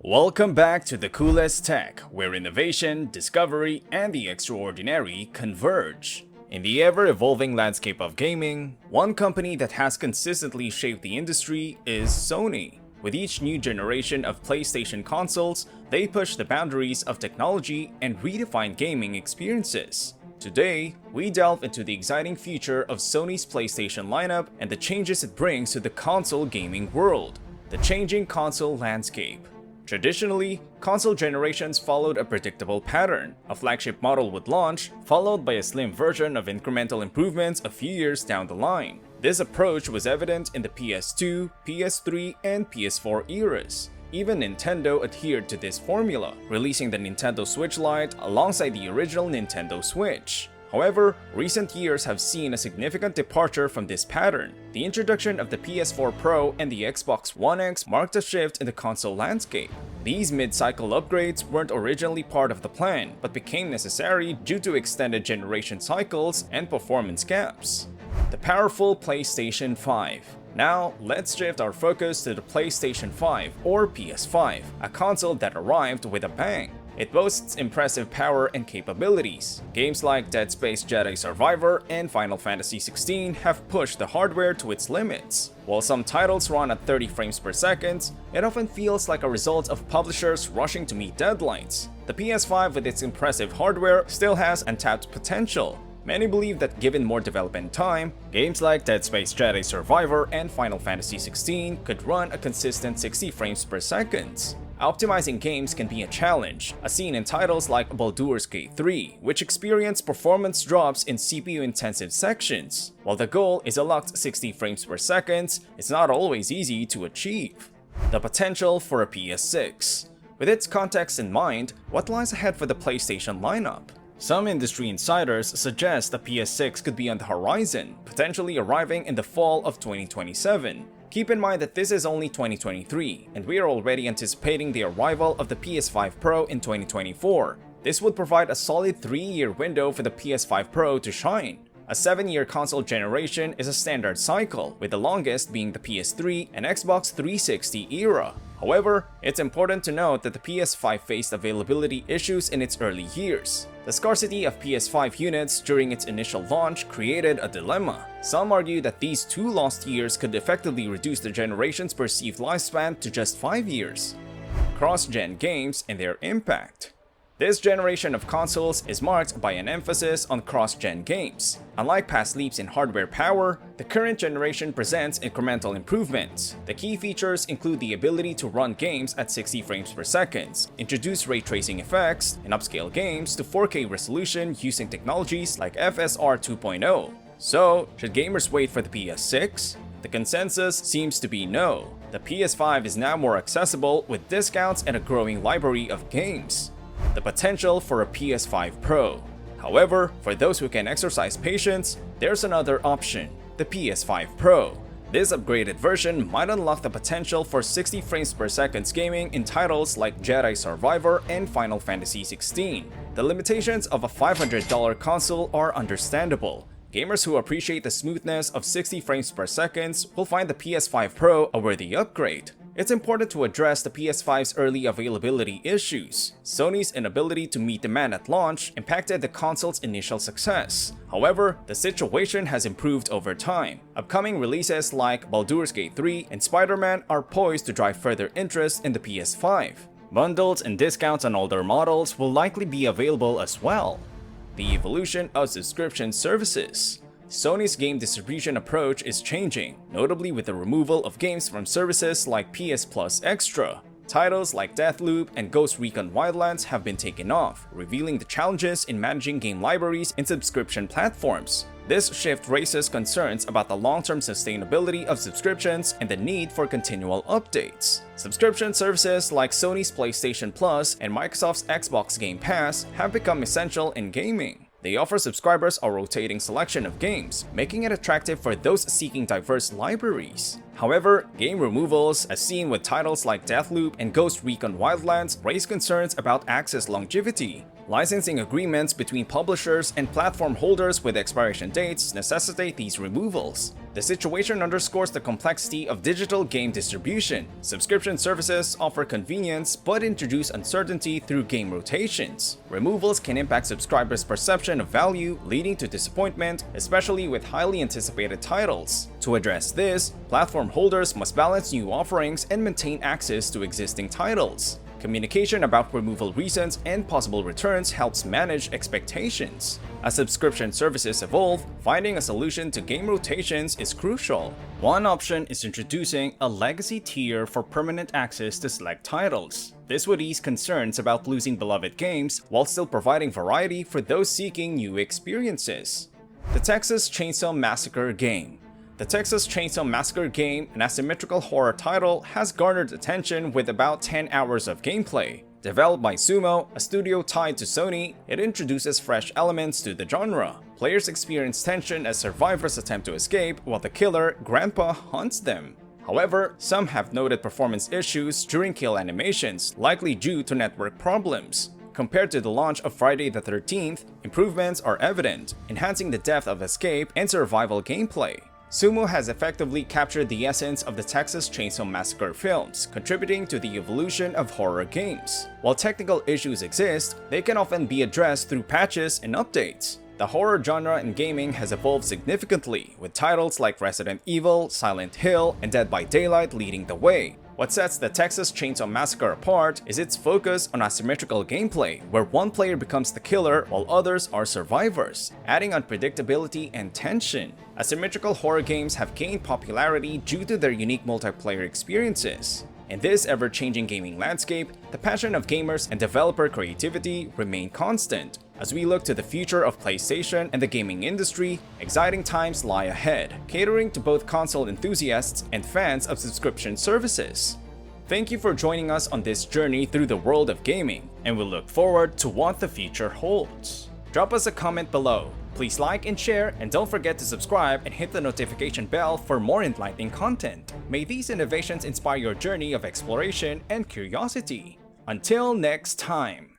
Welcome back to the coolest tech, where innovation, discovery, and the extraordinary converge. In the ever-evolving landscape of gaming, one company that has consistently shaped the industry is Sony. With each new generation of PlayStation consoles, they push the boundaries of technology and redefine gaming experiences. Today, we delve into the exciting future of Sony's PlayStation lineup and the changes it brings to the console gaming world. The changing console landscape. Traditionally, console generations followed a predictable pattern. A flagship model would launch, followed by a slim version of incremental improvements a few years down the line. This approach was evident in the PS2, PS3, and PS4 eras. Even Nintendo adhered to this formula, releasing the Nintendo Switch Lite alongside the original Nintendo Switch. However, recent years have seen a significant departure from this pattern. The introduction of the PS4 Pro and the Xbox One X marked a shift in the console landscape. These mid-cycle upgrades weren't originally part of the plan, but became necessary due to extended generation cycles and performance gaps. The powerful PlayStation 5. Now, let's shift our focus to the PlayStation 5 or PS5, a console that arrived with a bang. It boasts impressive power and capabilities. Games like Dead Space Jedi Survivor and Final Fantasy XVI have pushed the hardware to its limits. While some titles run at 30 frames per second, it often feels like a result of publishers rushing to meet deadlines. The PS5 with its impressive hardware still has untapped potential. Many believe that given more development time, games like Dead Space Jedi Survivor and Final Fantasy XVI could run a consistent 60 frames per second. Optimizing games can be a challenge, as seen in titles like Baldur's Gate 3, which experience performance drops in CPU-intensive sections. While the goal is a locked 60 frames per second, it's not always easy to achieve. The potential for a PS6. With its context in mind, what lies ahead for the PlayStation lineup? Some industry insiders suggest the PS6 could be on the horizon, potentially arriving in the fall of 2027. Keep in mind that this is only 2023, and we are already anticipating the arrival of the PS5 Pro in 2024. This would provide a solid 3-year window for the PS5 Pro to shine. A 7-year console generation is a standard cycle, with the longest being the PS3 and Xbox 360 era. However, it's important to note that the PS5 faced availability issues in its early years. The scarcity of PS5 units during its initial launch created a dilemma. Some argue that these 2 lost years could effectively reduce the generation's perceived lifespan to just 5 years. Cross-gen games and their impact. This generation of consoles is marked by an emphasis on cross-gen games. Unlike past leaps in hardware power, the current generation presents incremental improvements. The key features include the ability to run games at 60 frames per second, introduce ray tracing effects, and upscale games to 4K resolution using technologies like FSR 2.0. So, should gamers wait for the PS6? The consensus seems to be no. The PS5 is now more accessible with discounts and a growing library of games. The potential for a PS5 Pro. However, for those who can exercise patience, there's another option, the PS5 Pro. This upgraded version might unlock the potential for 60 frames per second gaming in titles like Jedi Survivor and Final Fantasy XVI. The limitations of a $500 console are understandable. Gamers who appreciate the smoothness of 60 frames per second will find the PS5 Pro a worthy upgrade. It's important to address the PS5's early availability issues. Sony's inability to meet demand at launch impacted the console's initial success. However, the situation has improved over time. Upcoming releases like Baldur's Gate 3 and Spider-Man are poised to drive further interest in the PS5. Bundles and discounts on older models will likely be available as well. The evolution of subscription services. Sony's game distribution approach is changing, notably with the removal of games from services like PS Plus Extra. Titles like Deathloop and Ghost Recon Wildlands have been taken off, revealing the challenges in managing game libraries in subscription platforms. This shift raises concerns about the long-term sustainability of subscriptions and the need for continual updates. Subscription services like Sony's PlayStation Plus and Microsoft's Xbox Game Pass have become essential in gaming. They offer subscribers a rotating selection of games, making it attractive for those seeking diverse libraries. However, game removals, as seen with titles like Deathloop and Ghost Recon Wildlands, raise concerns about access longevity. Licensing agreements between publishers and platform holders with expiration dates necessitate these removals. The situation underscores the complexity of digital game distribution. Subscription services offer convenience but introduce uncertainty through game rotations. Removals can impact subscribers' perception of value, leading to disappointment, especially with highly anticipated titles. To address this, platform holders must balance new offerings and maintain access to existing titles. Communication about removal reasons and possible returns helps manage expectations. As subscription services evolve, finding a solution to game rotations is crucial. One option is introducing a legacy tier for permanent access to select titles. This would ease concerns about losing beloved games while still providing variety for those seeking new experiences. The Texas Chainsaw Massacre game. The Texas Chainsaw Massacre game, an asymmetrical horror title, has garnered attention with about 10 hours of gameplay. Developed by Sumo, a studio tied to Sony, it introduces fresh elements to the genre. Players experience tension as survivors attempt to escape, while the killer, Grandpa, hunts them. However, some have noted performance issues during kill animations, likely due to network problems. Compared to the launch of Friday the 13th, improvements are evident, enhancing the depth of escape and survival gameplay. Sumo has effectively captured the essence of the Texas Chainsaw Massacre films, contributing to the evolution of horror games. While technical issues exist, they can often be addressed through patches and updates. The horror genre in gaming has evolved significantly, with titles like Resident Evil, Silent Hill, and Dead by Daylight leading the way. What sets the Texas Chainsaw Massacre apart is its focus on asymmetrical gameplay, where one player becomes the killer while others are survivors, adding unpredictability and tension. Asymmetrical horror games have gained popularity due to their unique multiplayer experiences. In this ever-changing gaming landscape, the passion of gamers and developer creativity remain constant. As we look to the future of PlayStation and the gaming industry, exciting times lie ahead, catering to both console enthusiasts and fans of subscription services. Thank you for joining us on this journey through the world of gaming, and we look forward to what the future holds. Drop us a comment below. Please like and share, and don't forget to subscribe and hit the notification bell for more enlightening content. May these innovations inspire your journey of exploration and curiosity. Until next time.